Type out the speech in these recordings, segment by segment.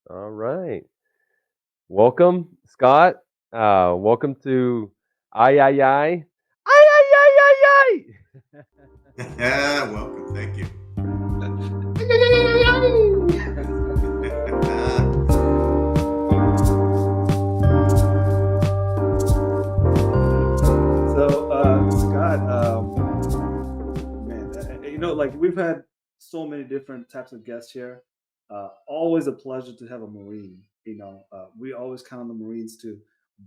All right. Welcome, Scott. Welcome to AyA. Yeah, welcome. Thank you. Scott, man, like we've had so many different types of guests here. Always a pleasure to have a Marine. We always count on the Marines to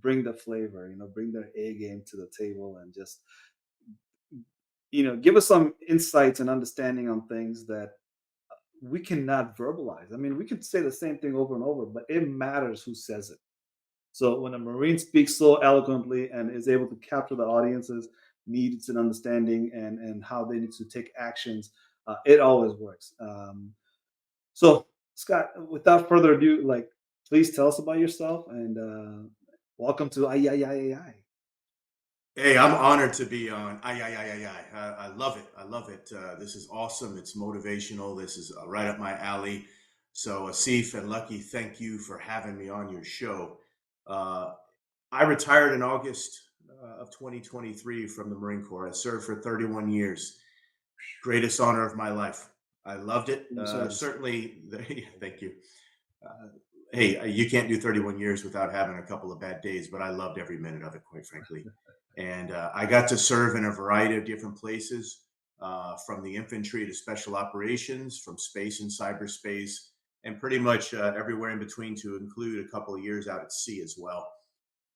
bring the flavor, bring their A game to the table and just, give us some insights and understanding on things that we cannot verbalize. I mean, we could say the same thing over and over, but it matters who says it. So when a Marine speaks so eloquently and is able to capture the audience's needs and understanding and how they need to take actions, it always works. So Scott, without further ado, please tell us about yourself and welcome to I. Hey, I'm honored to be on. I love it. I love it. This is awesome. It's motivational. This is right up my alley. So, Asif and Lucky, thank you for having me on your show. Uh, I retired in August of 2023 from the Marine Corps. I served for 31 years. Greatest honor of my life. I loved it. Service. Certainly, thank you. Uh, hey, you can't do 31 years without having a couple of bad days, but I loved every minute of it, quite frankly. And I got to serve in a variety of different places, from the infantry to special operations, from space and cyberspace, and pretty much everywhere in between, to include a couple of years out at sea as well.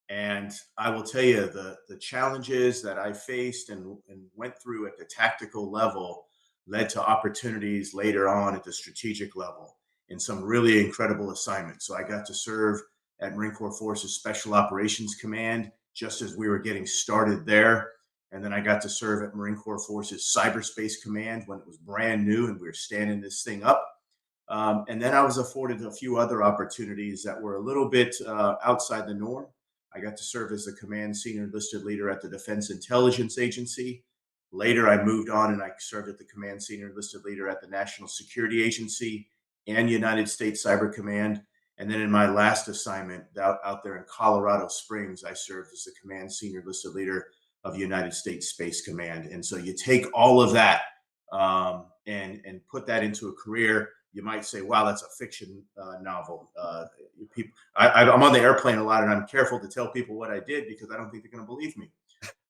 And I will tell you, the challenges that I faced and went through at the tactical level led to opportunities later on at the strategic level in some really incredible assignments. So I got to serve at Marine Corps Forces Special Operations Command just as we were getting started there. And then I got to serve at Marine Corps Forces Cyberspace Command when it was brand new and we were standing this thing up. And then I was afforded a few other opportunities that were a little bit outside the norm. I got to serve as the command senior enlisted leader at the Defense Intelligence Agency. Later, I moved on and I served at the command senior enlisted leader at the National Security Agency and United States Cyber Command. And then in my last assignment out there in Colorado Springs, I served as the command senior enlisted leader of United States Space Command. And so you take all of that and put that into a career. You might say, "Wow, that's a fiction novel." People, I'm on the airplane a lot, and I'm careful to tell people what I did because I don't think they're going to believe me.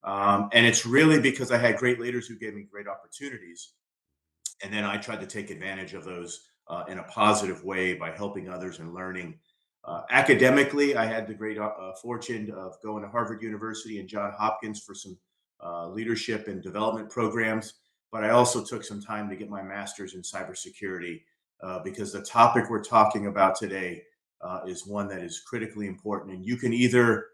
And it's really because I had great leaders who gave me great opportunities, and then I tried to take advantage of those in a positive way by helping others and learning. Academically, I had the great fortune of going to Harvard University and Johns Hopkins for some leadership and development programs. But I also took some time to get my master's in cybersecurity because the topic we're talking about today is one that is critically important. And you can either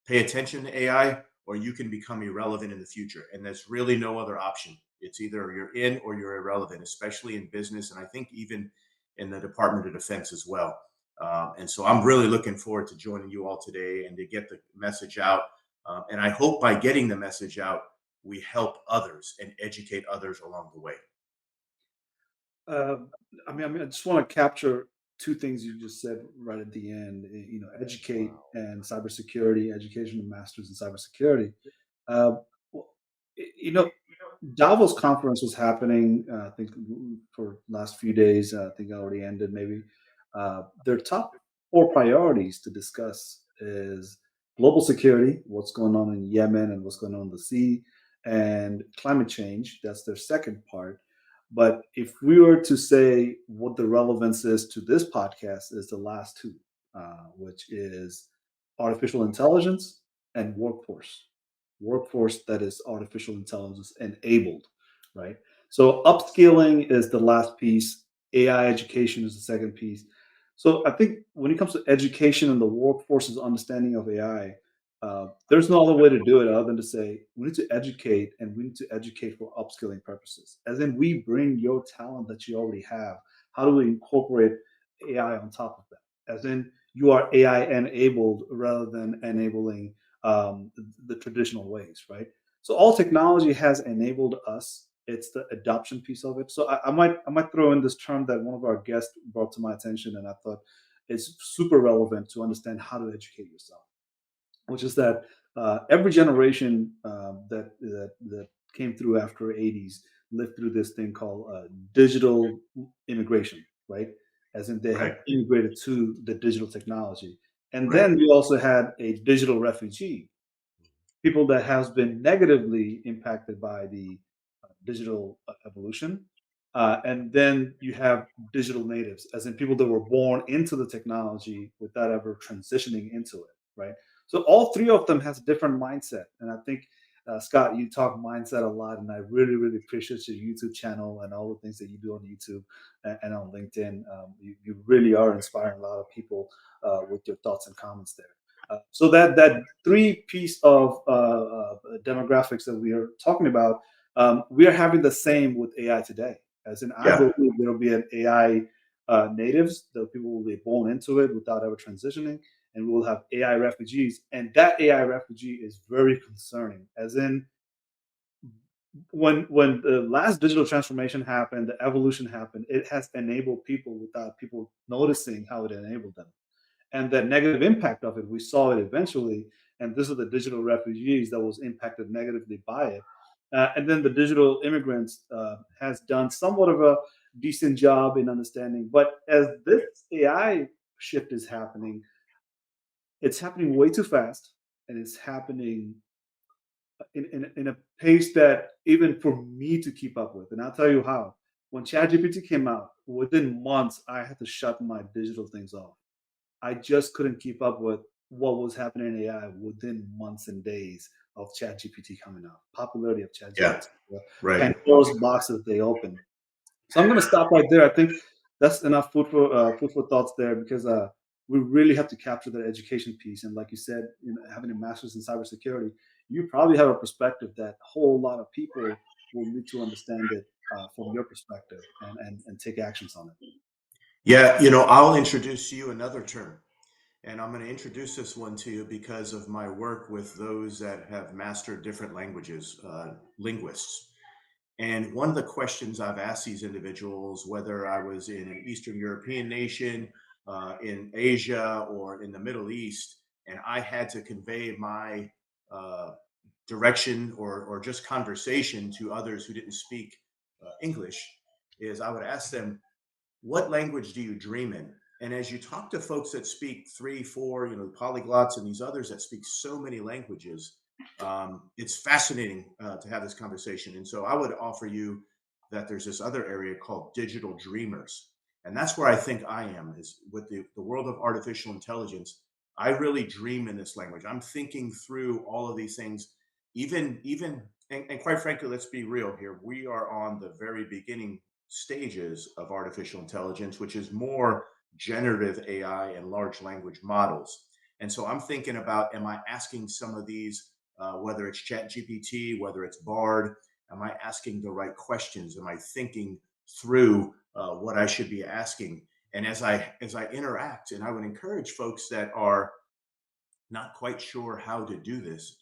pay attention to AI or you can become irrelevant in the future. And there's really no other option. It's either you're in or you're irrelevant, especially in business. And I think even in the Department of Defense as well. And so I'm really looking forward to joining you all today and to get the message out. And I hope by getting the message out, we help others and educate others along the way. Uh, I just want to capture two things you just said right at the end. Educate Wow. and cybersecurity, education and masters in cybersecurity. Uh, well, you know, Davos conference was happening. I think for last few days. I think it already ended. Maybe their top four priorities to discuss is global security, what's going on in Yemen and what's going on in the sea, and climate change. That's their second part. But if we were to say what the relevance is to this podcast, is the last two, which is artificial intelligence and workforce that is artificial intelligence enabled, right? So upskilling is the last piece. AI education is the second piece. So I think when it comes to education and the workforce's understanding of AI, there's no other way to do it other than to say we need to educate and we need to educate for upskilling purposes. As in, we bring your talent that you already have. How do we incorporate AI on top of that? As in, you are AI enabled rather than enabling the traditional ways, right? So all technology has enabled us It's the adoption piece of it. So I might throw in this term that one of our guests brought to my attention, and I thought it's super relevant to understand how to educate yourself, which is that every generation that came through after '80s lived through this thing called digital immigration, right? As in they Right. have immigrated to the digital technology, and Right. then we also had a digital refugee, people that has been negatively impacted by the digital evolution. And then you have digital natives, as in people that were born into the technology without ever transitioning into it, right? So all three of them has a different mindset, and I think Scott, you talk mindset a lot, and I really, really appreciate your YouTube channel and all the things that you do on YouTube and on LinkedIn. You really are inspiring a lot of people with your thoughts and comments there. So that three piece of demographics that we are talking about, we are having the same with AI today. As in, I Yeah. believe there will be an AI natives, that people will be born into it without ever transitioning, and we will have AI refugees. And that AI refugee is very concerning. As in, when the last digital transformation happened, the evolution happened, it has enabled people without people noticing how it enabled them, and that negative impact of it, we saw it eventually. And this is the digital refugees that was impacted negatively by it. And then the digital immigrants has done somewhat of a decent job in understanding. But as this AI shift is happening, it's happening way too fast, and it's happening in a pace that even for me to keep up with. And I'll tell you how. When ChatGPT came out, within months, I had to shut my digital things off. I just couldn't keep up with what was happening in AI within months and days of ChatGPT coming out. Popularity of Yeah. ChatGPT, the Right. Pandora's box that they opened. So I'm going to stop right there. I think that's enough food for thoughts there, because we really have to capture that education piece. And like you said, having a master's in cybersecurity, you probably have a perspective that a whole lot of people will need to understand it from your perspective, and take actions on it. Yeah. I'll introduce you another term. And I'm going to introduce this one to you because of my work with those that have mastered different languages, linguists. And one of the questions I've asked these individuals, whether I was in an Eastern European nation, in Asia, or in the Middle East, and I had to convey my uh, direction or just conversation to others who didn't speak English, is I would ask them, what language do you dream in? And as you talk to folks that speak three, four, polyglots and these others that speak so many languages, it's fascinating to have this conversation. And so I would offer you that there's this other area called digital dreamers. And that's where I think I am, is with the world of artificial intelligence. I really dream in this language. I'm thinking through all of these things, and quite frankly, let's be real here. We are on the very beginning stages of artificial intelligence, which is more generative AI and large language models. And so I'm thinking about, am I asking some of these, whether it's Chat GPT, whether it's Bard, am I asking the right questions? Am I thinking through what I should be asking? And as I interact, and I would encourage folks that are not quite sure how to do this,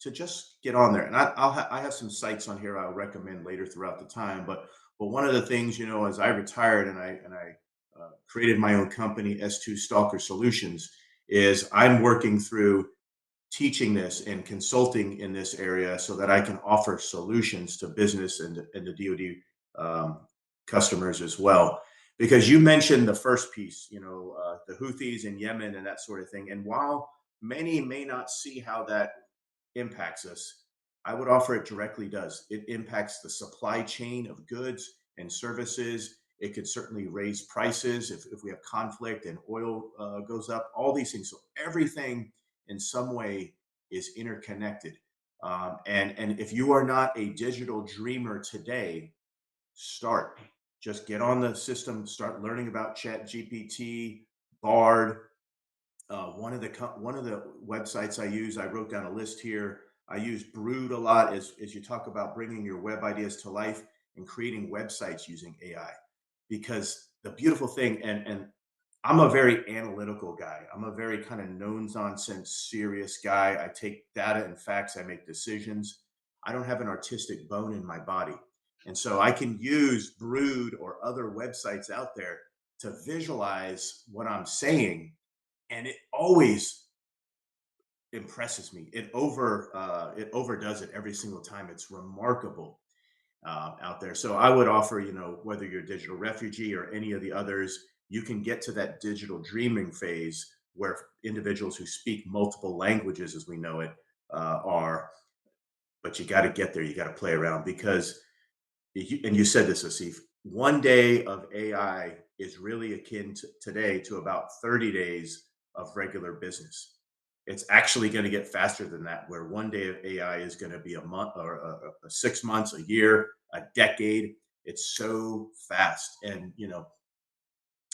to just get on there. And I have some sites on here I'll recommend later throughout the time. But one of the things, as I retired and I created my own company, S2 Stalker Solutions, is I'm working through teaching this and consulting in this area so that I can offer solutions to business and the DoD customers as well. Because you mentioned the first piece, the Houthis in Yemen and that sort of thing. And while many may not see how that impacts us, I would offer it directly does. It impacts the supply chain of goods and services. It could certainly raise prices if we have conflict and oil goes up, all these things. So everything in some way is interconnected. And if you are not a digital dreamer today, start. Just get on the system, start learning about Chat GPT, Bard, one of the websites I use, I wrote down a list here. I use Brood a lot as you talk about bringing your web ideas to life and creating websites using AI. Because the beautiful thing, and I'm a very analytical guy. I'm a very kind of no nonsense, serious guy. I take data and facts. I make decisions. I don't have an artistic bone in my body. And so I can use Brood or other websites out there to visualize what I'm saying, and it always impresses me. It overdoes it every single time. It's remarkable out there. So I would offer, whether you're a digital refugee or any of the others, you can get to that digital dreaming phase where individuals who speak multiple languages, as we know it, are. But you got to get there. You got to play around because, and you said this, Asif. One day of AI is really akin today to about 30 days of regular business. It's actually going to get faster than that, where one day of AI is going to be a month or 6 months, a year, a decade. It's so fast. And,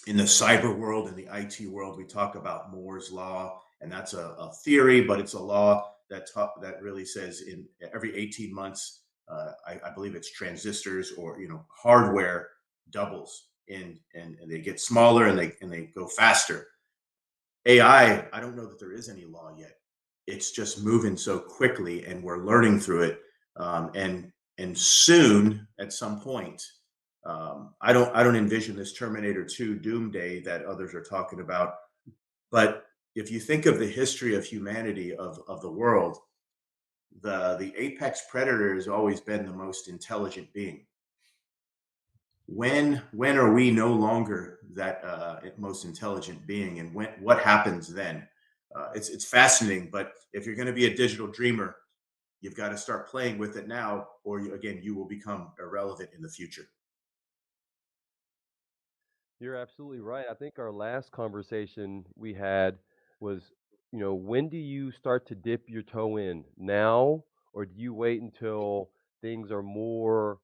in the cyber world, in the IT world, we talk about Moore's law, and that's a theory, but it's a law that really says in every 18 months, I believe it's transistors or hardware doubles, and they get smaller and they go faster. AI, I don't know that there is any law yet. It's just moving so quickly, and we're learning through it. And soon, at some point, I don't envision this Terminator 2 doomsday that others are talking about. But if you think of the history of humanity of the world, the apex predator has always been the most intelligent being. When are we no longer that most intelligent being, and what happens then? It's fascinating. But if you're going to be a digital dreamer, you've got to start playing with it now, or you will become irrelevant in the future. You're absolutely right. I think our last conversation we had was, when do you start to dip your toe in now, or do you wait until things are more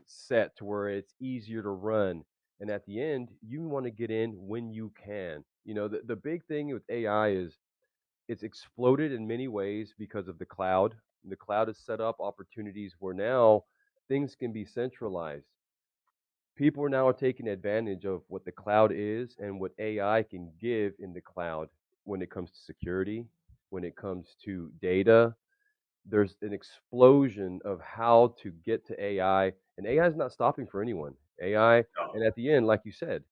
set to where it's easier to run? And at the end, you want to get in when you can. The big thing with AI is it's exploded in many ways because of the cloud. The cloud has set up opportunities where now things can be centralized. People are now taking advantage of what the cloud is and what AI can give in the cloud when it comes to security, when it comes to data. There's an explosion of how to get to AI, and AI is not stopping for anyone. AI, No. and at the end, like you said,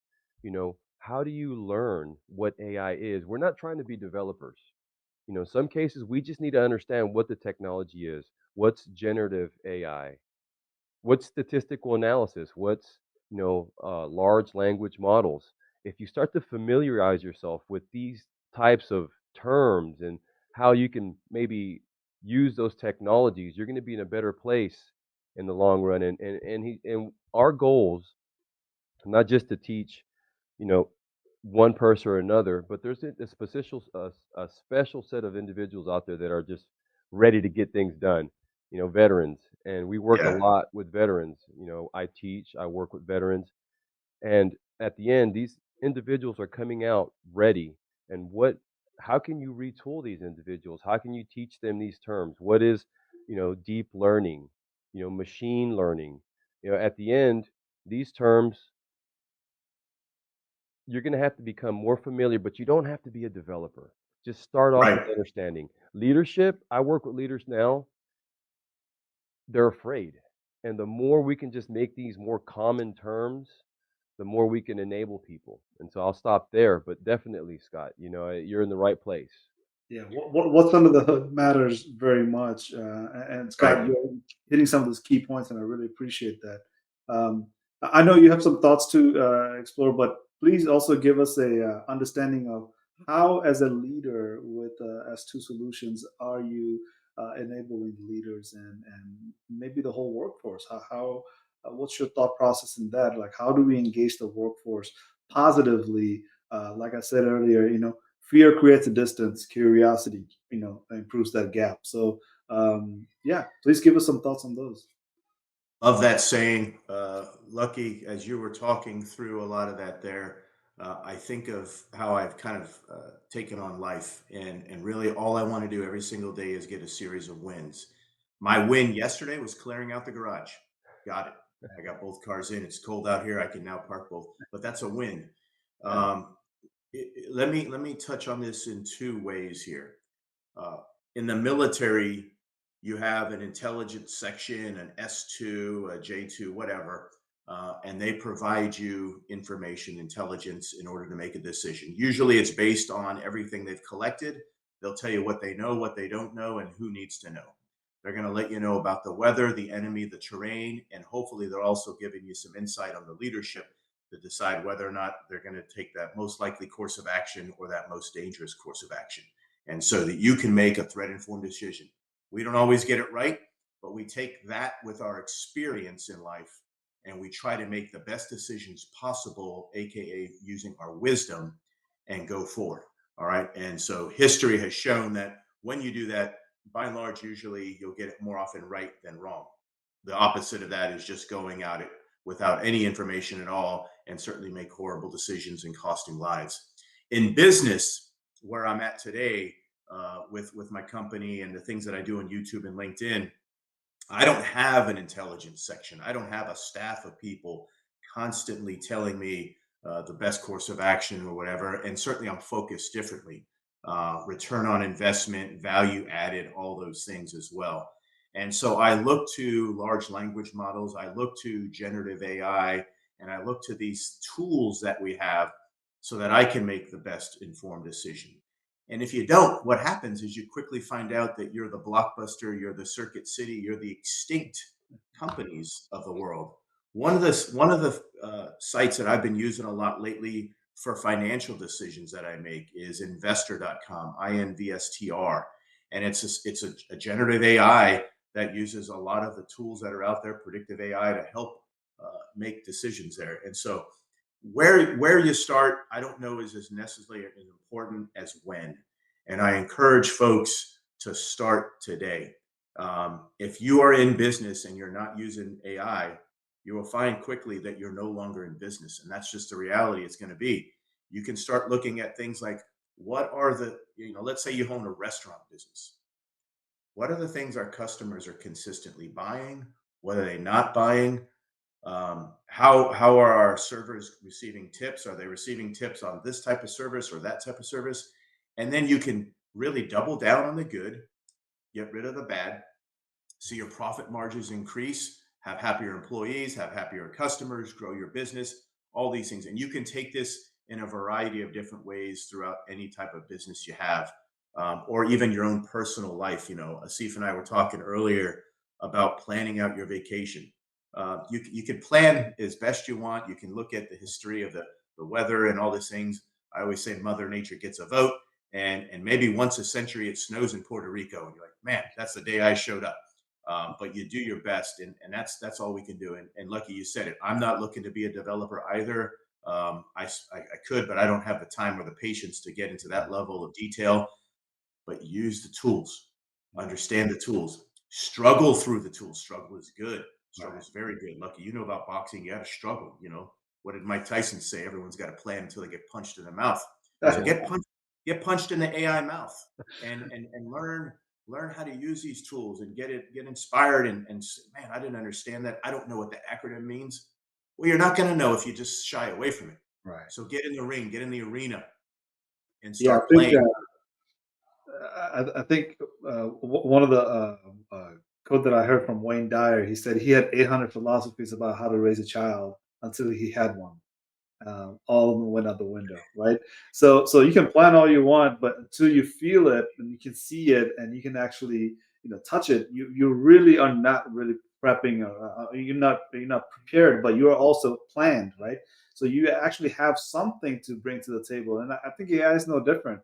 how do you learn what AI is? We're not trying to be developers. In some cases, we just need to understand what the technology is. What's generative AI? What's statistical analysis? What's large language models? If you start to familiarize yourself with these types of terms and how you can maybe use those technologies, you're going to be in a better place in the long run. And our goals not just to teach you know one person or another, but there's a special set of individuals out there that are just ready to get things done. Veterans, and we work a Yeah. lot with veterans. I teach, I work with veterans, and at the end, these individuals are coming out ready. And how can you retool these individuals? How can you teach them these terms? What is, deep learning, machine learning? At the end, these terms you're going to have to become more familiar, but you don't have to be a developer. Just start off with Right. understanding leadership. I work with leaders now, they're afraid. And the more we can just make these more common terms, the more we can enable people. And so I'll stop there, but definitely, Scott, you're in the right place. Yeah, what's under the hood matters very much. And Scott, Right. you're hitting some of those key points, and I really appreciate that. I know you have some thoughts to explore, but please also give us a understanding of how, as a leader with S2 Solutions, are you enabling leaders and maybe the whole workforce? What's your thought process in that? Like, how do we engage the workforce positively? Like I said earlier, fear creates a distance, curiosity improves that gap. So yeah, please give us some thoughts on those. Of that saying, Lucky, as you were talking through a lot of that there, I think of how I've kind of taken on life, and really all I want to do every single day is get a series of wins. My win yesterday was clearing out the garage. Got it. I got both cars in. It's cold out here. I can now park both, but that's a win. Yeah. Um, let me touch on this in two ways here. Uh, in the military, you have an intelligence section, an S2, a J2, whatever, and they provide you information, intelligence in order to make a decision. Usually it's based on everything they've collected. They'll tell you what they know, what they don't know, and who needs to know. They're going to let you know about the weather, the enemy, the terrain, and hopefully they're also giving you some insight on the leadership to decide whether or not they're going to take that most likely course of action or that most dangerous course of action. And so that you can make a threat informed decision. We don't always get it right, but we take that with our experience in life and we try to make the best decisions possible, AKA using our wisdom, and go forward. All right. And so history has shown that when you do that, by and large, usually you'll get it more often right than wrong. The opposite of that is just going at it without any information at all and certainly make horrible decisions and costing lives. In business, where I'm at today, with my company and the things that I do on YouTube and LinkedIn, I don't have an intelligence section. I don't have a staff of people constantly telling me the best course of action or whatever. And certainly I'm focused differently. Return on investment, value added, all those things as well. And so I look to large language models, I look to generative AI, and I look to these tools that we have so that I can make the best informed decision. And if you don't, what happens is you quickly find out that you're the Blockbuster, you're the Circuit City, you're the extinct companies of the world. One of the sites that I've been using a lot lately for financial decisions that I make is investor.com, INVSTR. And it's a generative AI that uses a lot of the tools that are out there, predictive AI, to help make decisions there. And so where you start, I don't know is as necessarily as important as when. And I encourage folks to start today. If you are in business and you're not using AI, you will find quickly that you're no longer in business. And that's just the reality it's going to be. You can start looking at things like what are the, let's say you own a restaurant business. What are the things our customers are consistently buying? What are they not buying? How are our servers receiving tips? Are they receiving tips on this type of service or that type of service? And then you can really double down on the good, get rid of the bad, see your profit margins increase, have happier employees, have happier customers, grow your business, all these things. And you can take this in a variety of different ways throughout any type of business you have, or even your own personal life. Asif and I were talking earlier about planning out your vacation. You can plan as best you want. You can look at the history of the weather and all these things. I always say Mother Nature gets a vote, and maybe once a century it snows in Puerto Rico, and you're like, man, that's the day I showed up. But you do your best, and that's all we can do. And Lucky, you said it. I'm not looking to be a developer either. I could, but I don't have the time or the patience to get into that level of detail. But use the tools, understand the tools, struggle through the tools. Struggle is good. Struggle is very good. Lucky, you know about boxing. You got to struggle. What did Mike Tyson say? Everyone's got a plan until they get punched in the mouth. So get punched in the AI mouth, and learn how to use these tools and get inspired and say, man, I didn't understand that. I don't know what the acronym means. Well, you're not going to know if you just shy away from it. Right. So get in the ring, get in the arena, and Yeah, start playing. I think one of the quote that I heard from Wayne Dyer, he said he had 800 philosophies about how to raise a child until he had one. All of them went out the window, right? So you can plan all you want, but until you feel it and you can see it and you can actually touch it, you really are not really prepping. You're not prepared, but you are also planned, right? So you actually have something to bring to the table, and I think AI is no different.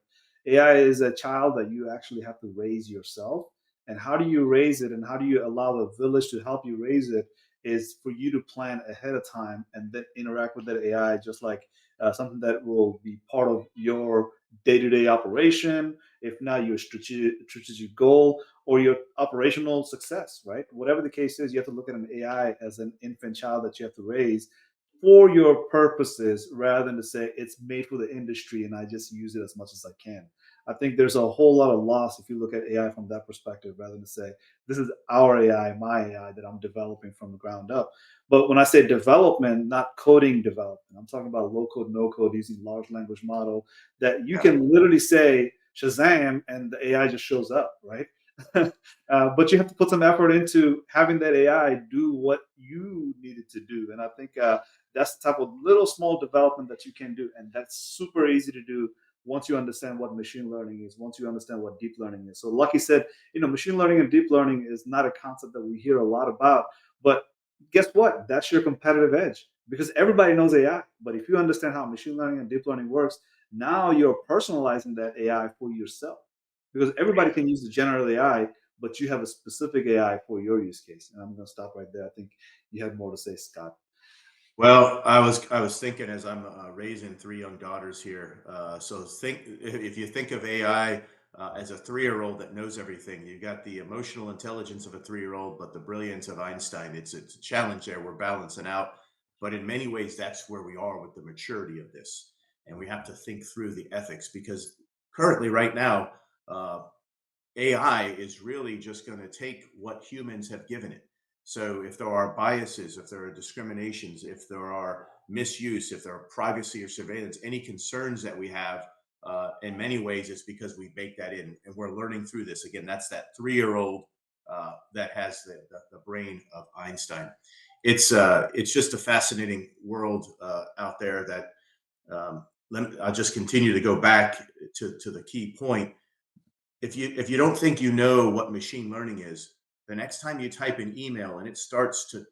AI is a child that you actually have to raise yourself. And how do you raise it, and how do you allow the village to help you raise it? Is for you to plan ahead of time and then interact with that AI just like something that will be part of your day-to-day operation, if not your strategic goal or your operational success, right? Whatever the case is, you have to look at an AI as an infant child that you have to raise for your purposes rather than to say it's made for the industry and I just use it as much as I can. I think there's a whole lot of loss if you look at AI from that perspective rather than to say this is our AI, my AI that I'm developing from the ground up. But when I say development, not coding development, I'm talking about low code, no code using large language model that you Yeah. can literally say Shazam and the AI just shows up, right? But you have to put some effort into having that AI do what you need it to do. And I think that's the type of little small development that you can do. And that's super easy to do once you understand what machine learning is, once you understand what deep learning is. So, Lucky said, machine learning and deep learning is not a concept that we hear a lot about. But guess what? That's your competitive edge because everybody knows AI. But if you understand how machine learning and deep learning works, now you're personalizing that AI for yourself because everybody can use the general AI, but you have a specific AI for your use case. And I'm going to stop right there. I think you have more to say, Scott. Well, I was thinking as I'm raising three young daughters here. So think if you think of AI as a 3-year-old that knows everything, you got the emotional intelligence of a 3-year-old, but the brilliance of Einstein. It's a challenge there. We're balancing out, but in many ways, that's where we are with the maturity of this, and we have to think through the ethics because currently, right now. AI is really just going to take what humans have given it. So if there are biases, if there are discriminations, if there are misuse, if there are privacy or surveillance, any concerns that we have, in many ways, it's because we bake that in, and we're learning through this. Again, that's that 3-year-old that has the brain of Einstein. It's just a fascinating world out there that I'll just continue to go back to the key point. If you don't think you know what machine learning is, the next time you type an email and it starts to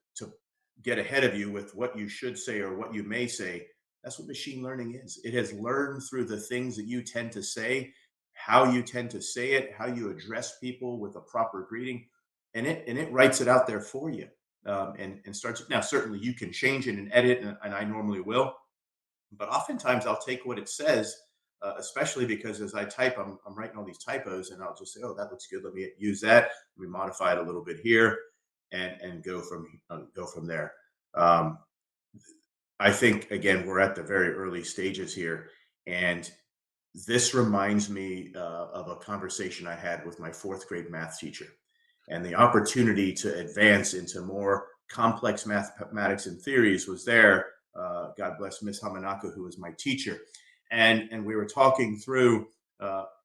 get ahead of you with what you should say or what you may say, that's what machine learning is. It has learned through the things that you tend to say, how you tend to say it, how you address people with a proper greeting, and it writes it out there for you. And starts now. Certainly, you can change it and edit, and I normally will, but oftentimes I'll take what it says, especially because as I type, I'm writing all these typos, and I'll just say, "Oh, that looks good. Let me use that. Let me modify it a little bit here, and go from there." Um, I think again we're at the very early stages here, and this reminds me of a conversation I had with my fourth grade math teacher, and the opportunity to advance into more complex mathematics and theories was there. God bless Miss Hamanaka, who was my teacher, and we were talking through.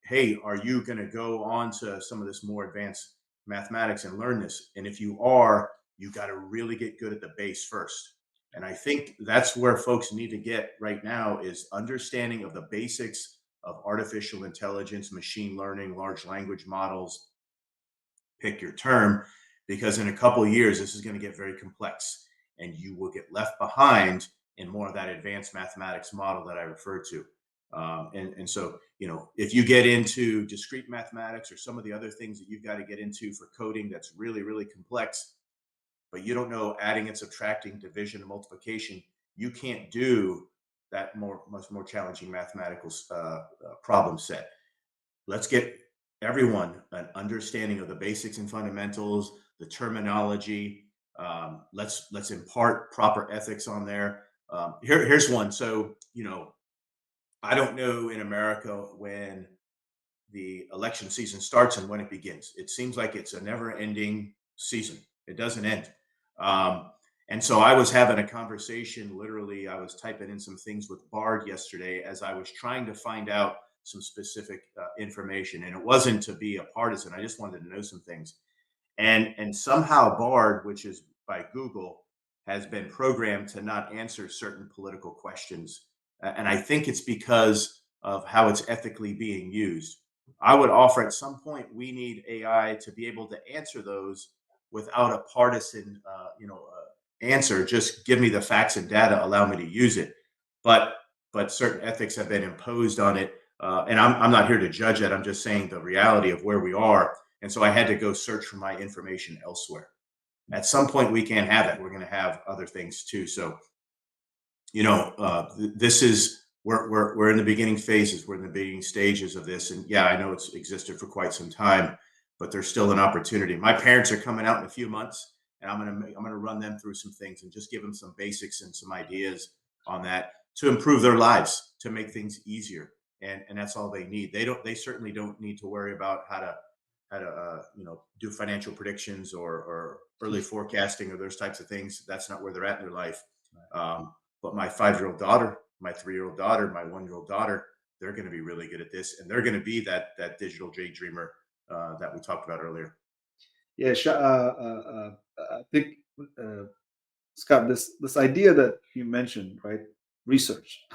Hey, are you going to go on to some of this more advanced mathematics and learn this? And if you are, you got to really get good at the base first. And I think that's where folks need to get right now is understanding of the basics of artificial intelligence, machine learning, large language models, pick your term, because in a couple of years, this is going to get very complex and you will get left behind in more of that advanced mathematics model that I referred to. And so, if you get into discrete mathematics or some of the other things that you've got to get into for coding that's really, really complex, but you don't know adding and subtracting, division and multiplication, you can't do that much more challenging mathematical problem set. Let's get everyone an understanding of the basics and fundamentals, the terminology. Let's impart proper ethics on there. Here's one. So I don't know in America when the election season starts and when it begins. It seems like it's a never-ending season. It doesn't end. Um, and so I was having a conversation. Literally, I was typing in some things with Bard yesterday as I was trying to find out some specific information. And it wasn't to be a partisan. I just wanted to know some things. And somehow Bard, which is by Google, has been programmed to not answer certain political questions. And I think it's because of how it's ethically being used. I would offer at some point we need AI to be able to answer those without a partisan, answer. Just give me the facts and data, allow me to use it. But certain ethics have been imposed on it, and I'm not here to judge it. I'm just saying the reality of where we are. And so I had to go search for my information elsewhere. At some point, we can't have it. We're going to have other things too. So this is we're in the beginning phases. We're in the beginning stages of this, and yeah, I know it's existed for quite some time, but there's still an opportunity. My parents are coming out in a few months, and I'm gonna run them through some things and just give them some basics and some ideas on that to improve their lives, to make things easier, and that's all they need. They certainly don't need to worry about how to do financial predictions or early forecasting or those types of things. That's not where they're at in their life. But my 5-year-old daughter, my 3-year-old daughter, my 1-year-old daughter, they're going to be really good at this, and they're going to be that digital daydreamer that we talked about earlier. Yeah, I think uh, Scott, this idea that you mentioned, right? Research.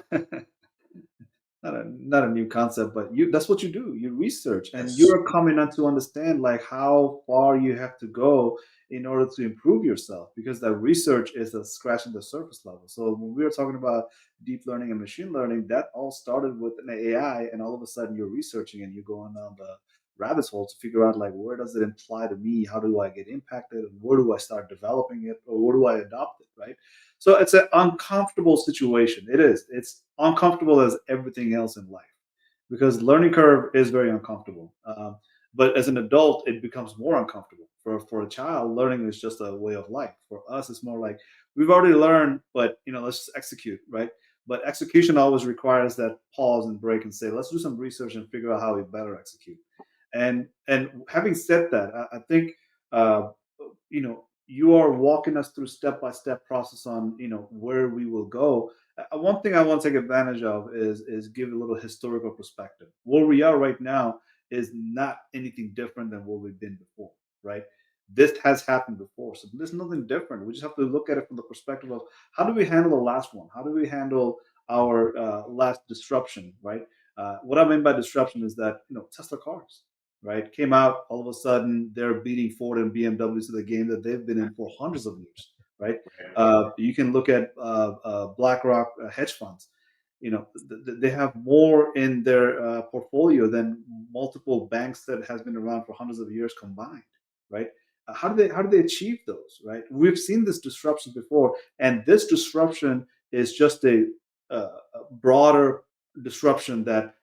Not a new concept, but you that's what you do. You research and Yes. you're coming on to understand like how far you have to go in order to improve yourself because that research is a scratching the surface level. So when we were talking about deep learning and machine learning, that all started with an AI, and all of a sudden you're researching and you're going down the rabbit hole to figure out like where does it apply to me? How do I get impacted? And where do I start developing it? Or where do I adopt it? Right. So it's an uncomfortable situation. It is. It's uncomfortable as everything else in life because learning curve is very uncomfortable. But as an adult, it becomes more uncomfortable. For a child, learning is just a way of life. For us, it's more like we've already learned, but let's just execute, right? But execution always requires that pause and break and say, let's do some research and figure out how we better execute. And having said that, I think uh, you are walking us through step by step process on where we will go. One thing I want to take advantage of is give a little historical perspective. Where we are right now is not anything different than where we've been before, right? This has happened before, so there's nothing different. We just have to look at it from the perspective of how do we handle the last one? How do we handle our last disruption, right? What I mean by disruption is that Tesla cars, right, came out. All of a sudden, they're beating Ford and BMW to the game that they've been in for hundreds of years, right? You can look at BlackRock hedge funds. They have more in their portfolio than multiple banks that has been around for hundreds of years combined, right? How do they achieve those, right? We've seen this disruption before, and this disruption is just a broader disruption that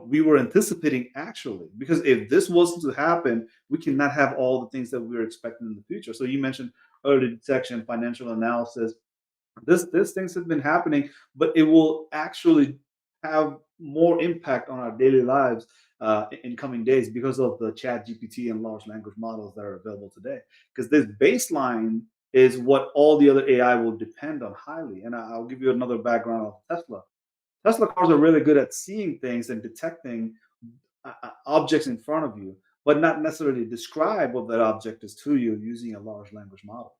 we were anticipating actually. Because if this wasn't to happen, we cannot have all the things that we were expecting in the future. So you mentioned early detection, financial analysis. This things have been happening, but it will actually have more impact on our daily lives in coming days because of the chat GPT and large language models that are available today. Because this baseline is what all the other AI will depend on highly. And I'll give you another background of Tesla. Tesla cars are really good at seeing things and detecting objects in front of you, but not necessarily describe what that object is to you using a large language model,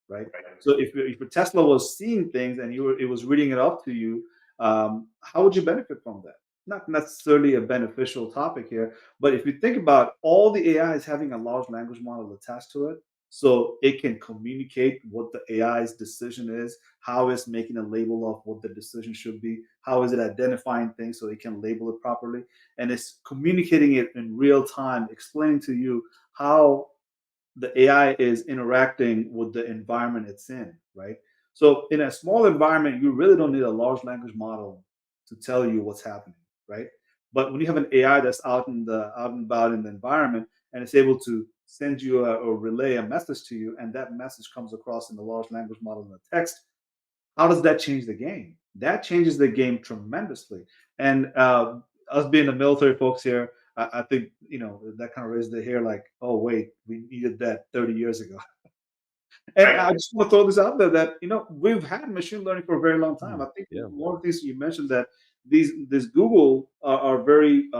right? So if your Tesla was seeing things and it was reading it off to you, how would you benefit from that? Not necessarily a beneficial topic here, but if you think about all the AI is having a large language model attached to it, so it can communicate what the AI's decision is, how it's making a label of what the decision should be, how is it identifying things so it can label it properly, and it's communicating it in real time, explaining to you how the AI is interacting with the environment it's in, right? So in a small environment, you really don't need a large language model to tell you what's happening, right? But when you have an AI that's out and about in the environment and it's able to send you or relay a message to you, and that message comes across in the large language model in the text, how does that change the game? That changes the game tremendously. And us being the military folks here, I think that kind of raised the hair. Like, oh wait, we needed that 30 years ago. And I just want to throw this out there that we've had machine learning for a very long time. Mm, I think yeah. one of the things you mentioned that these Google are very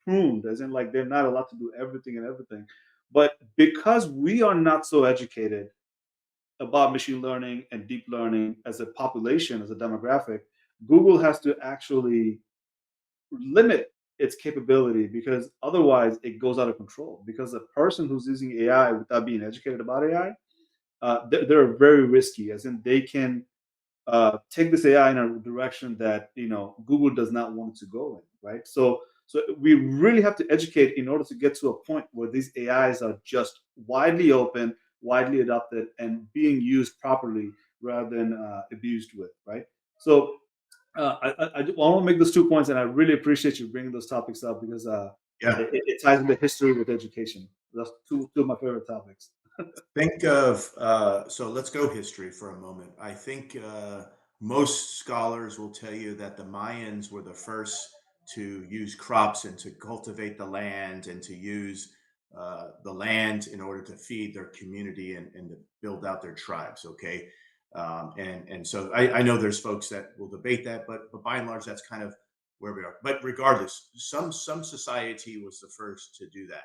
pruned, as in like they're not allowed to do everything and everything. But because we are not so educated about machine learning and deep learning as a population, as a demographic, Google has to actually limit its capability because otherwise it goes out of control. Because a person who's using AI without being educated about AI, they're very risky, as in they can take this AI in a direction that Google does not want it to go in, right? So we really have to educate in order to get to a point where these AIs are just widely open, widely adopted, and being used properly rather than abused with, right? So I want to make those 2 points, and I really appreciate you bringing those topics up because Yeah. it ties into history with education. That's two of my favorite topics. Think of so let's go history for a moment. I think most scholars will tell you that the Mayans were the first to use crops and to cultivate the land and to use the land in order to feed their community and to build out their tribes. Okay, and so I know there's folks that will debate that, but by and large that's kind of where we are. But regardless, some society was the first to do that.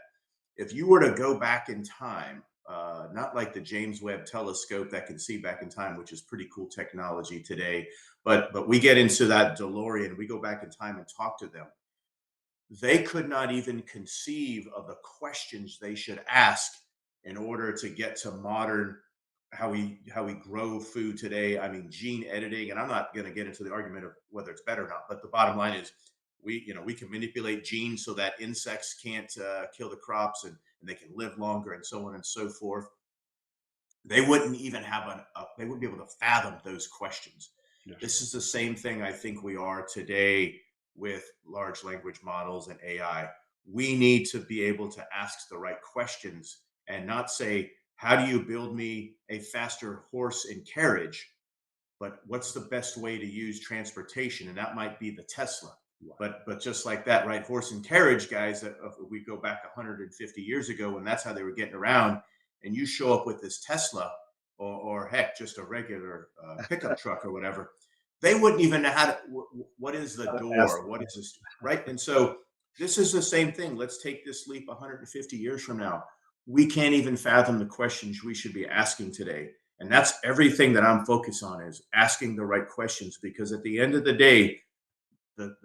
If you were to go back in time, not like the James Webb telescope that can see back in time, which is pretty cool technology today, but we get into that DeLorean, we go back in time and talk to them. They could not even conceive of the questions they should ask in order to get to modern how we grow food today. I mean, gene editing, and I'm not going to get into the argument of whether it's better or not, but the bottom line is we can manipulate genes so that insects can't kill the crops, and they can live longer and so on and so forth. They wouldn't even have they wouldn't be able to fathom those questions. Yes. This is the same thing I think we are today with large language models and AI. We need to be able to ask the right questions and not say, how do you build me a faster horse and carriage? But what's the best way to use transportation? And that might be the Tesla. But just like that, right? Horse and carriage guys, that we go back 150 years ago, and that's how they were getting around. And you show up with this Tesla, or heck, just a regular pickup truck or whatever, they wouldn't even know how to. What is the Ask door? What is this? Right? And so this is the same thing. Let's take this leap 150 years from now. We can't even fathom the questions we should be asking today. And that's everything that I'm focused on, is asking the right questions, because at the end of the day, the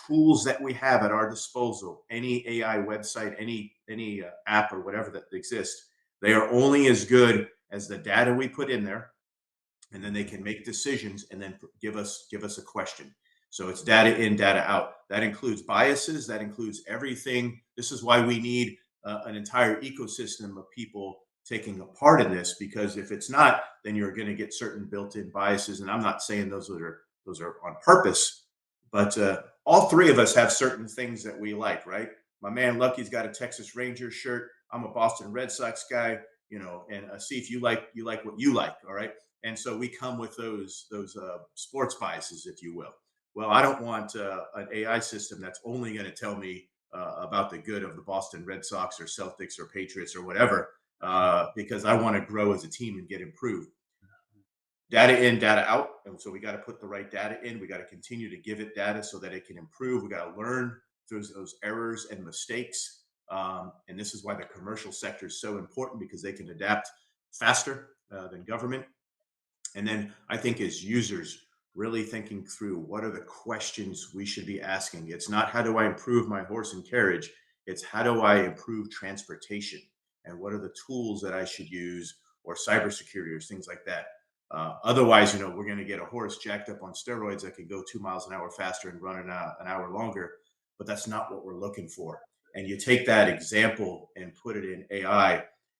tools that we have at our disposal, any AI website, any app or whatever that exists, they are only as good as the data we put in there, and then they can make decisions and then give us a question. So it's data in, data out. That includes biases. That includes everything. This is why we need an entire ecosystem of people taking a part in this, because if it's not, then you're going to get certain built-in biases. And I'm not saying those are on purpose, but all three of us have certain things that we like, right? My man Lucky's got a Texas Rangers shirt. I'm a Boston Red Sox guy, and see if you like what you like, all right? And so we come with those sports biases, if you will. Well, I don't want an AI system that's only going to tell me about the good of the Boston Red Sox or Celtics or Patriots or whatever, because I want to grow as a team and get improved. Data in, data out. And so we got to put the right data in. We got to continue to give it data so that it can improve. We got to learn those errors and mistakes. And this is why the commercial sector is so important, because they can adapt faster than government. And then I think as users, really thinking through what are the questions we should be asking. It's not how do I improve my horse and carriage? It's how do I improve transportation? And what are the tools that I should use, or cybersecurity or things like that? Otherwise, we're going to get a horse jacked up on steroids that can go 2 miles an hour faster and run an hour longer. But that's not what we're looking for. And you take that example and put it in AI,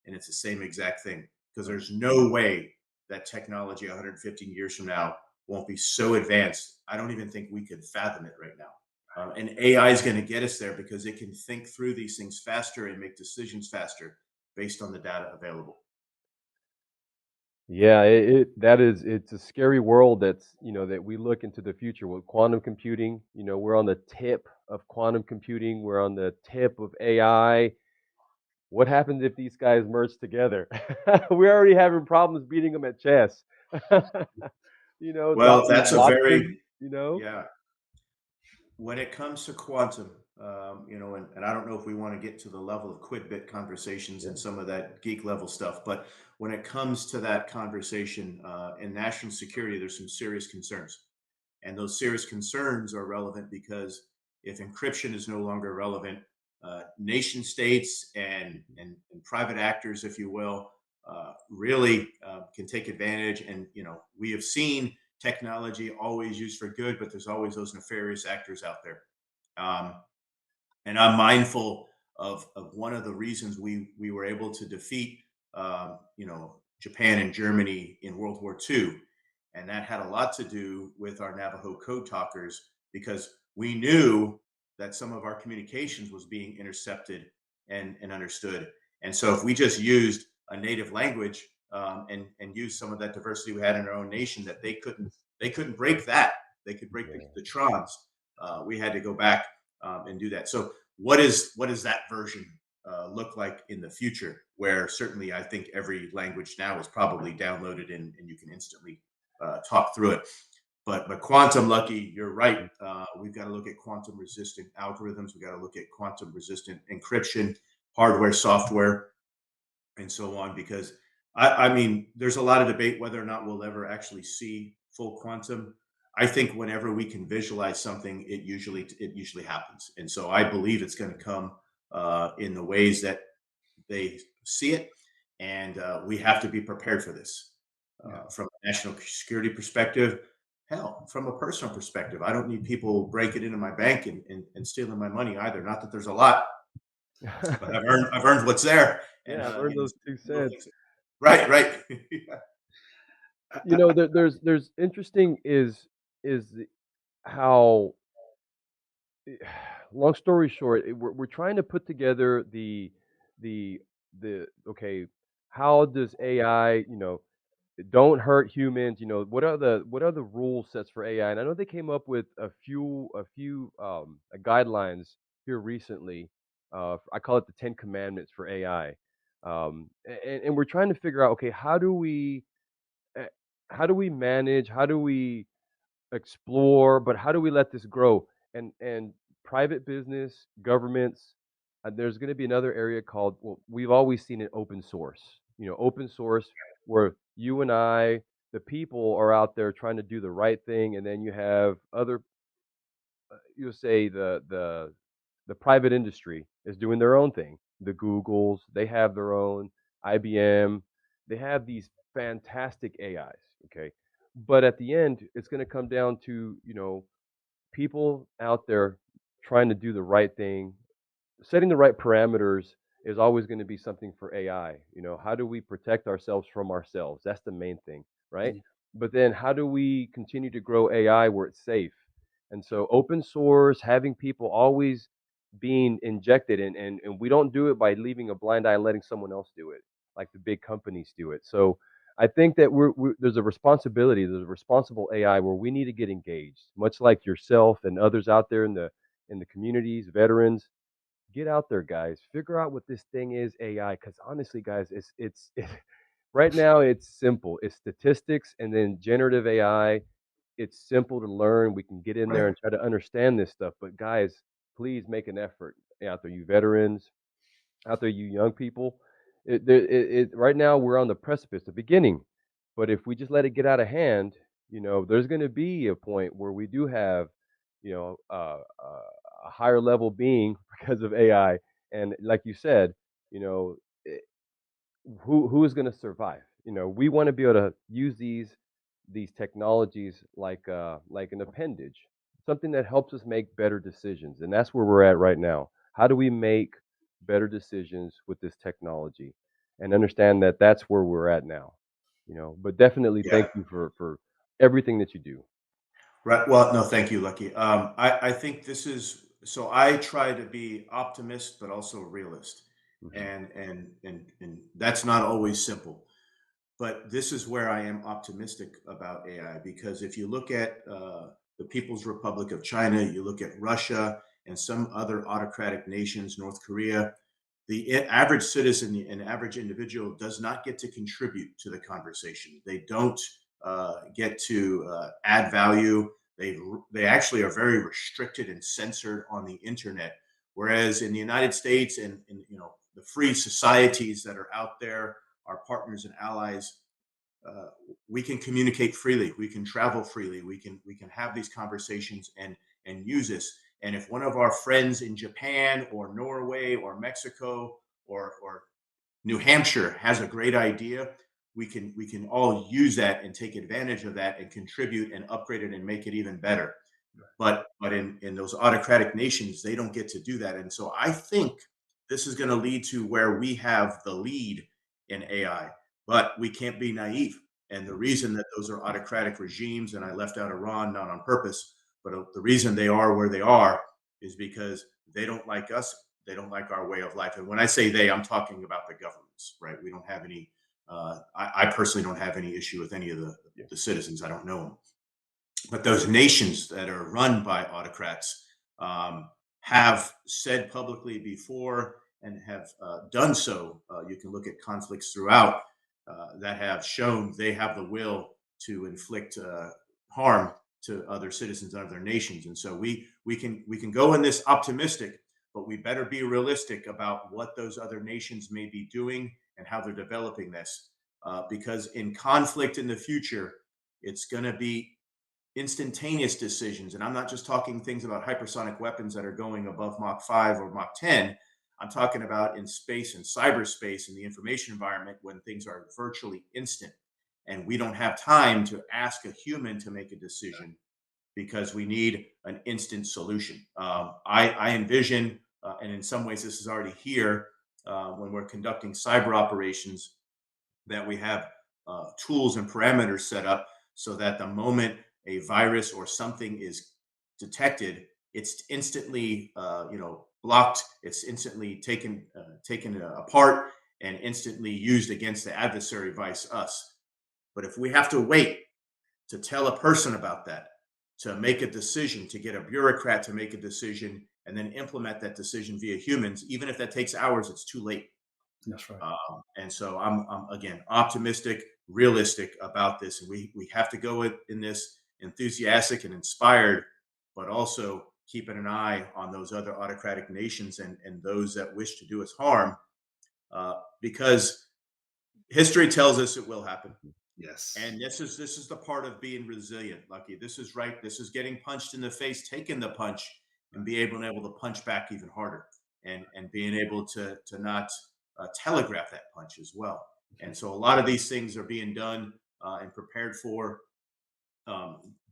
and it's the same exact thing, because there's no way that technology 115 years from now won't be so advanced. I don't even think we could fathom it right now. And AI is going to get us there, because it can think through these things faster and make decisions faster based on the data available. Yeah, it's a scary world that we look into the future with quantum computing. We're on the tip of quantum computing. We're on the tip of AI. What happens if these guys merge together? We're already having problems beating them at chess. Well, Dawson that's a Watson, very, yeah. When it comes to quantum, and I don't know if we want to get to the level of quid-bit conversations and some of that geek level stuff, but when it comes to that conversation in national security, there's some serious concerns. And those serious concerns are relevant because if encryption is no longer relevant, nation states and private actors, if you will, really can take advantage. And we have seen technology always used for good, but there's always those nefarious actors out there. Um, and I'm mindful of one of the reasons we were able to defeat Japan and Germany in World War II, and that had a lot to do with our Navajo code talkers, because we knew that some of our communications was being intercepted and understood. And so if we just used a native language and used some of that diversity we had in our own nation, that they couldn't break that. They could break the trons. We had to go back and do that. So what does that version look like in the future? Where certainly I think every language now is probably downloaded and you can instantly talk through it. But quantum, Lucky, you're right. We've got to look at quantum resistant algorithms. We've got to look at quantum resistant encryption. hardware, software, and so on. Because I mean, there's a lot of debate whether or not we'll ever actually see full quantum. I think whenever we can visualize something, it usually happens, and so I believe it's going to come in the ways that they see it, and we have to be prepared for this Yeah. from a national security perspective. Hell, from a personal perspective, I don't need people breaking into my bank and stealing my money either. Not that there's a lot, but I've earned what's there, and Yeah, I've earned those 2 cents. right, right. Yeah. You know, there's interesting is how long story short, we're trying to put together the okay, how does AI, don't hurt humans, what are the rule sets for AI? And I know they came up with a few guidelines here recently. I call it the 10 commandments for AI. And we're trying to figure out, okay, eh, how do we manage, how do we explore, but how do we let this grow? And private business, governments, there's going to be another area called, well, we've always seen it open source. Open source where you and I, the people are out there trying to do the right thing, and then you have other, you'll say the private industry is doing their own thing. The Googles, they have their own, IBM, they have these fantastic AIs, okay? But at the end, it's going to come down to, people out there trying to do the right thing, setting the right parameters is always going to be something for AI. How do we protect ourselves from ourselves? That's the main thing, right? Mhm. But then how do we continue to grow AI where it's safe? And so open source, having people always being injected and we don't do it by leaving a blind eye and letting someone else do it, like the big companies do it. So I think that there's a responsibility, there's a responsible AI where we need to get engaged, much like yourself and others out there in the communities, veterans. Get out there, guys. Figure out what this thing is, AI. Because honestly, guys, right now it's simple. It's statistics and then generative AI. It's simple to learn. We can get in there Right. and try to understand this stuff. But guys, please make an effort out there, you veterans, out there, you young people. Right now we're on the precipice, the beginning. But if we just let it get out of hand, there's going to be a point where we do have, a higher level being because of AI. And like you said, you know, eh, who is going to survive? We want to be able to use these technologies like an appendage, something that helps us make better decisions, and that's where we're at right now. How do we make better decisions with this technology, and understand that that's where we're at now? But definitely Yeah. thank you for everything that you do. Right. Well, no, thank you, Lucky. I think this is so. I try to be optimist, but also realist, Hmm. and that's not always simple. But this is where I am optimistic about AI, because if you look at the People's Republic of China, you look at Russia and some other autocratic nations, North Korea, the average citizen and average individual does not get to contribute to the conversation. They don't get to add value. They actually are very restricted and censored on the internet. Whereas in the United States and the free societies that are out there, our partners and allies, uh, we can communicate freely, we can travel freely, we can have these conversations and use this. And if one of our friends in Japan or Norway or Mexico or New Hampshire has a great idea, we can all use that and take advantage of that and contribute and upgrade it and make it even better. But in those autocratic nations, they don't get to do that. And so I think this is going to lead to where we have the lead in AI, but we can't be naive. And the reason that those are autocratic regimes, and I left out Iran not on purpose, but the reason they are where they are is because they don't like us. They don't like our way of life. And when I say they, I'm talking about the governments, right? We don't have any. I personally don't have any issue with any of Yeah. the citizens. I don't know them, but those nations that are run by autocrats have said publicly before and have done so. You can look at conflicts throughout that have shown they have the will to inflict harm to other citizens of their nations. And so we can go in this optimistic, but we better be realistic about what those other nations may be doing and how they're developing this. Because in conflict in the future, it's going to be instantaneous decisions. And I'm not just talking things about hypersonic weapons that are going above Mach 5 or Mach 10. I'm talking about in space and cyberspace in the information environment when things are virtually instant. And we don't have time to ask a human to make a decision because we need an instant solution. I envision, and in some ways this is already here, when we're conducting cyber operations, that we have tools and parameters set up so that the moment a virus or something is detected, it's instantly blocked. It's instantly taken apart and instantly used against the adversary, vice us. But if we have to wait to tell a person about that, to make a decision, to get a bureaucrat to make a decision, and then implement that decision via humans, even if that takes hours, it's too late. That's right. And so I'm again optimistic, realistic about this, and we have to go in this enthusiastic and inspired, but also keeping an eye on those other autocratic nations and those that wish to do us harm, because history tells us it will happen. Yes. And this is the part of being resilient, Lucky. This is right. This is getting punched in the face, taking the punch, and be able to punch back even harder, and being able to not telegraph that punch as well. And so a lot of these things are being done and prepared for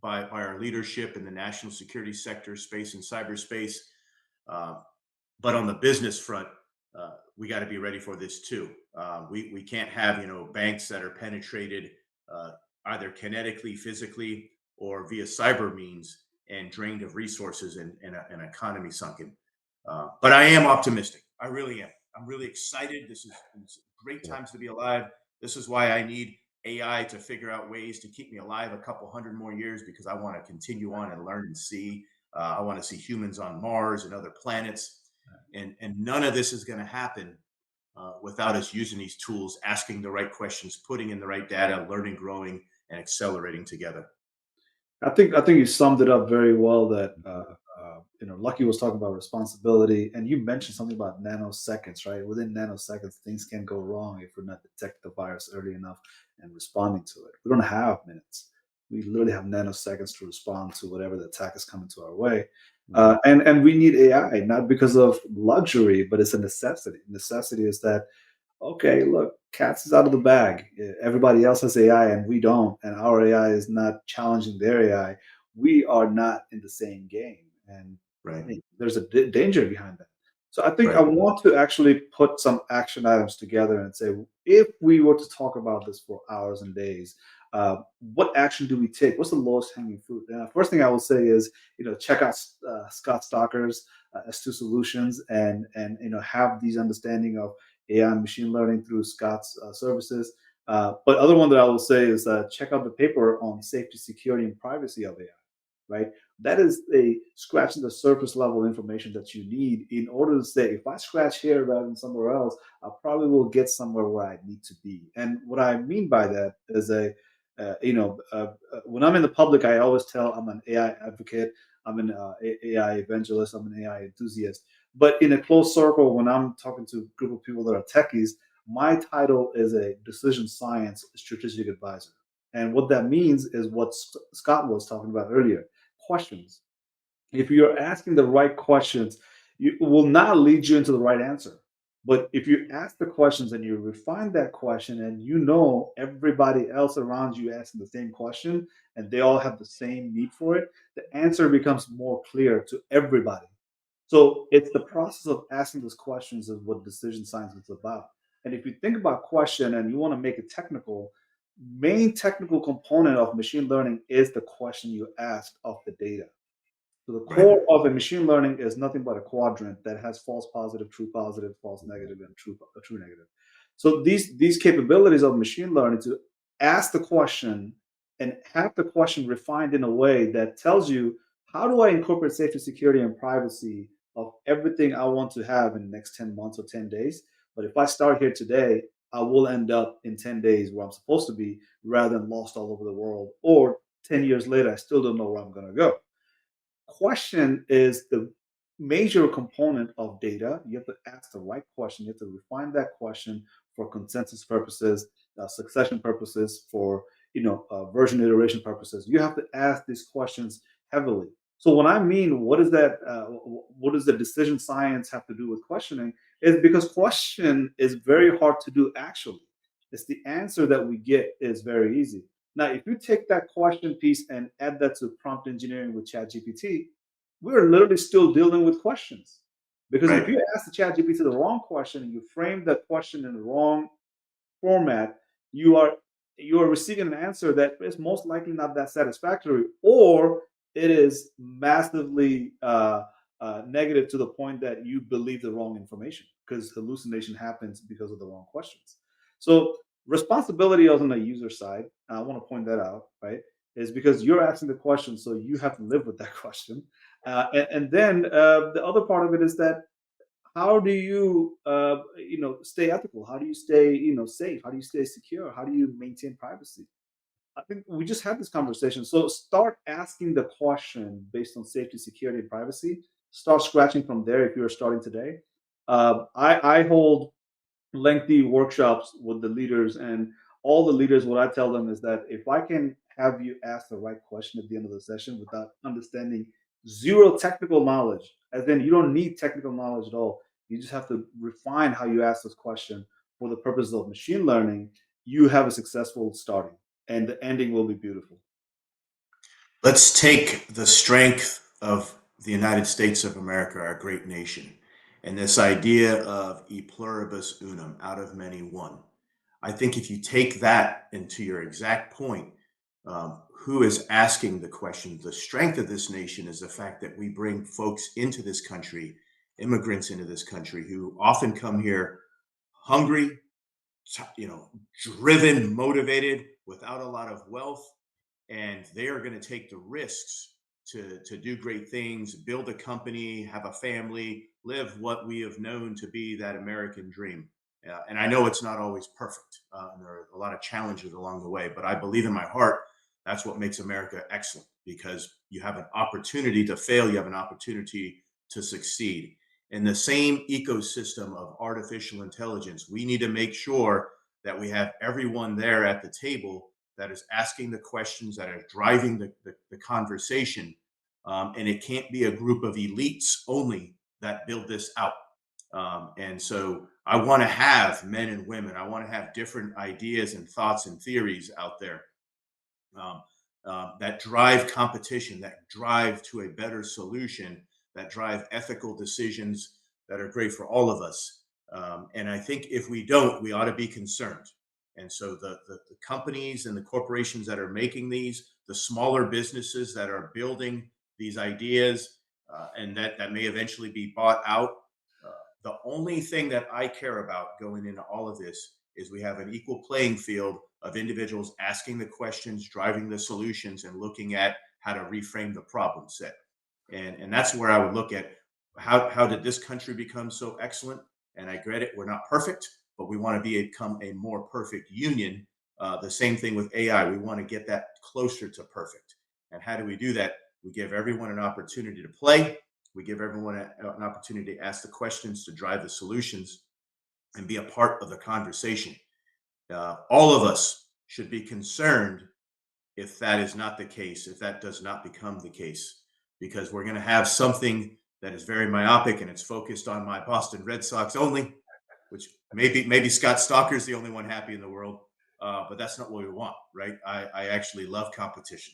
by our leadership in the national security sector, space and cyberspace. Uh, but on the business front, we got to be ready for this too. We can't have banks that are penetrated uh, either kinetically, physically, or via cyber means and drained of resources and an economy sunken. But I am optimistic. I really am. I'm really excited. It's great Yeah. times to be alive. This is why I need AI to figure out ways to keep me alive a couple hundred more years because I want to continue on and learn and see. I want to see humans on Mars and other planets, and none of this is going to happen without us using these tools, asking the right questions, putting in the right data, learning, growing, and accelerating together. I think you summed it up very well. That Lucky was talking about responsibility, and you mentioned something about nanoseconds, right? Within nanoseconds, things can go wrong if we're not detecting the virus early enough and responding to it. We don't have minutes. We literally have nanoseconds to respond to whatever the attack is coming to our way, Mhm. and we need AI not because of luxury, but it's a necessity. Necessity is that okay, look, cats is out of the bag. Everybody else has AI and we don't, and our AI is not challenging their AI. We are not in the same game, and Right. there's a danger behind that. So I think I Right. want to actually put some action items together and say, if we were to talk about this for hours and days, what action do we take? What's the lowest hanging fruit? First thing I will say is, check out Scott Stalker's S2 Solutions, and have these understanding of AI and machine learning through Scott's services. But other one that I will say is check out the paper on safety, security, and privacy of AI. Right, that is a scratching the surface level information that you need in order to say, if I scratch here rather than somewhere else, I probably will get somewhere where I need to be. And what I mean by that is when I'm in the public, I always tell I'm an AI advocate, I'm an AI evangelist, I'm an AI enthusiast. But in a close circle, when I'm talking to a group of people that are techies, my title is a decision science strategic advisor. And what that means is what Scott was talking about earlier, questions. If you're asking the right questions, it will not lead you into the right answer. But if you ask the questions and you refine that question, and everybody else around you asking the same question and they all have the same need for it, the answer becomes more clear to everybody. So it's the process of asking those questions is what decision science is about. And if you think about question and you want to make it technical, main technical component of machine learning is the question you ask of the data. So the Right. core of a machine learning is nothing but a quadrant that has false positive, false negative, and true negative. So these capabilities of machine learning to ask the question and have the question refined in a way that tells you, how do I incorporate safety, security, and privacy of everything I want to have in the next 10 months or 10 days. But if I start here today, I will end up in 10 days where I'm supposed to be rather than lost all over the world. Or 10 years later, I still don't know where I'm going to go. Question is the major component of data. You have to ask the right question. You have to refine that question for consensus purposes, succession purposes, for version iteration purposes. You have to ask these questions heavily. So when I mean what is that, what does the decision science have to do with questioning? Is because question is very hard to do actually. It's the answer that we get is very easy. Now, if you take that question piece and add that to prompt engineering with ChatGPT, we're literally still dealing with questions. Because if Right. you ask the ChatGPT the wrong question and you frame that question in the wrong format, you are you are receiving an answer that is most likely not that satisfactory, or it is massively negative to the point that you believe the wrong information because hallucination happens because of the wrong questions. So responsibility is on the user side. I want to point that out, right? Is because you're asking the question, so you have to live with that question. And then the other part of it is that how do you stay ethical? How do you stay safe? How do you stay secure? How do you maintain privacy? I think we just had this conversation. So start asking the question based on safety, security, and privacy. Start scratching from there if you're starting today. I hold lengthy workshops with the leaders, and all the leaders, what I tell them is that if I can have you ask the right question at the end of the session without understanding zero technical knowledge, as in you don't need technical knowledge at all, you just have to refine how you ask this question for the purposes of machine learning, you have a successful starting and the ending will be beautiful. Let's take the strength of the United States of America, our great nation, and this idea of e pluribus unum, out of many one. I think if you take that into your exact point, who is asking the question? The strength of this nation is the fact that we bring folks into this country, immigrants into this country, who often come here hungry, driven, motivated, without a lot of wealth, and they are going to take the risks to do great things, build a company, have a family, live what we have known to be that American dream. And I know it's not always perfect, and there are a lot of challenges along the way, but I believe in my heart that's what makes America excellent, because you have an opportunity to fail, you have an opportunity to succeed. In the same ecosystem of artificial intelligence, we need to make sure that we have everyone there at the table that is asking the questions, that are driving the conversation. And it can't be a group of elites only that build this out. And so I want to have men and women, I want to have different ideas and thoughts and theories out there, um, that drive competition, that drive to a better solution, that drive ethical decisions that are great for all of us. And I think if we don't, we ought to be concerned. And so the companies and the corporations that are making these, the smaller businesses that are building these ideas, and that may eventually be bought out. Uh, the only thing that I care about going into all of this is we have an equal playing field of individuals asking the questions, driving the solutions, and looking at how to reframe the problem set. And that's where I would look at how did this country become so excellent? And I get it, we're not perfect, but we want to become a more perfect union. The same thing with AI. We want to get that closer to perfect. And how do we do that? We give everyone an opportunity to play. We give everyone an opportunity to ask the questions, to drive the solutions, and be a part of the conversation. All of us should be concerned if that is not the case, if that does not become the case, because we're going to have something that is very myopic and it's focused on my Boston Red Sox only, which maybe Scott Stalker is the only one happy in the world, but that's not what we want, right? I actually love competition.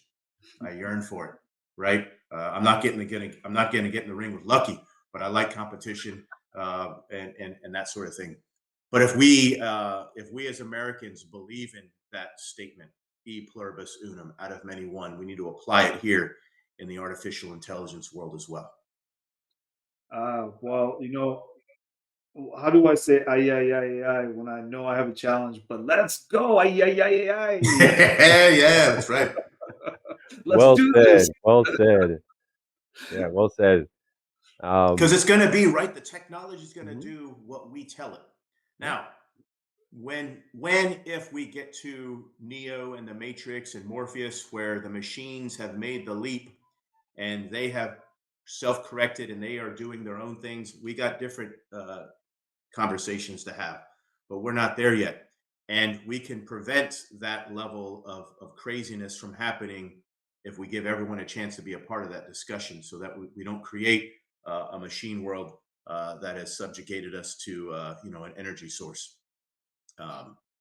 I yearn for it, right? I'm not going to get in the ring with Lucky, but I like competition, and that sort of thing. But if we as Americans believe in that statement, e pluribus unum, out of many one, we need to apply it here in the artificial intelligence world as well. Well, how do I say ay ay ay ay when I know I have a challenge? But let's go ay ay ay ay Yeah, that's right. let's Well do this. said. Well said. Yeah, well said. Because Um, it's going to be right. The technology is going to mhm, do what we tell it. yep. Now, if we get to Neo and the Matrix and Morpheus, where the machines have made the leap and they have self-corrected and they are doing their own things. We got different conversations to have, but we're not there yet. And we can prevent that level of craziness from happening if we give everyone a chance to be a part of that discussion, so that we don't create a machine world that has subjugated us to an energy source.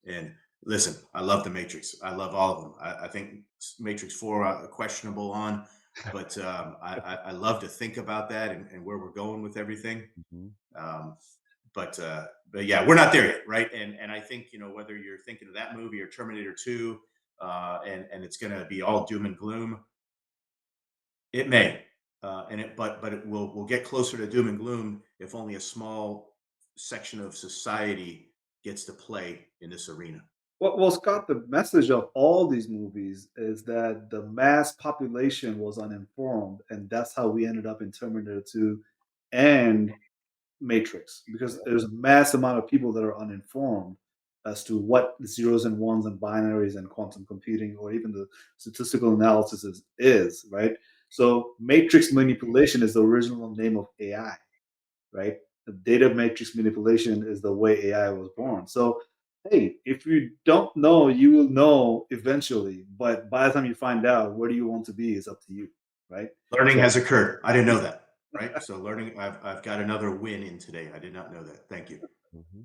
And listen, I love the Matrix. I love all of them. I think Matrix 4 questionable on, but I love to think about that and where we're going with everything. Mhm. Um, but yeah, we're not there yet, right? And I think whether you're thinking of that movie or Terminator 2, and it's going to be all doom and gloom. It may, but it will we'll get closer to doom and gloom if only a small section of society gets to play in this arena. Well, Scott, the message of all these movies is that the mass population was uninformed, and that's how we ended up in Terminator 2 and Matrix, because there's a mass amount of people that are uninformed as to what zeros and ones and binaries and quantum computing or even the statistical analysis is, right? So matrix manipulation is the original name of AI, right? The data matrix manipulation is the way AI was born. So, hey, if you don't know, you will know eventually. But by the time you find out, where do you want to be is up to you, right? Learning So, has occurred. I didn't know that, right? So learning, I've got another win in today. I did not know that. Thank you. Mhm.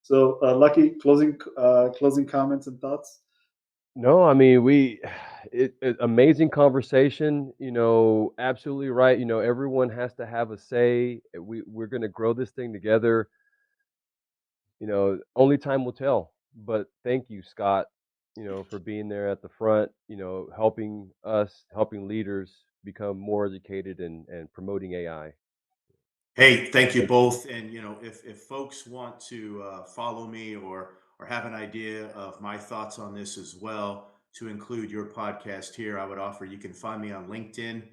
so Lucky, closing comments and thoughts. No, I mean, amazing conversation, absolutely right. Everyone has to have a say. We're going to grow this thing together. Only time will tell. But thank you, Scott, for being there at the front, helping us, helping leaders become more educated and promoting AI. Hey, thank you Thank you. both. And if folks want to follow me or have an idea of my thoughts on this as well, to include your podcast here, I would offer you can find me on LinkedIn,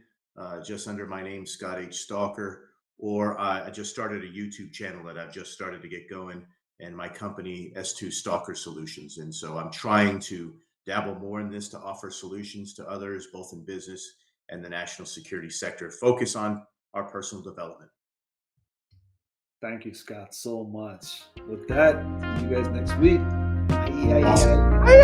just under my name, Scott H. Stalker, or I just started a YouTube channel that I've just started to get going, and my company S2 Stalker Solutions. And so I'm trying to dabble more in this to offer solutions to others, both in business and the national security sector. Focus on our personal development. Thank you, Scott, so much. With that, see you guys next week. Aye, aye, Awesome. aye.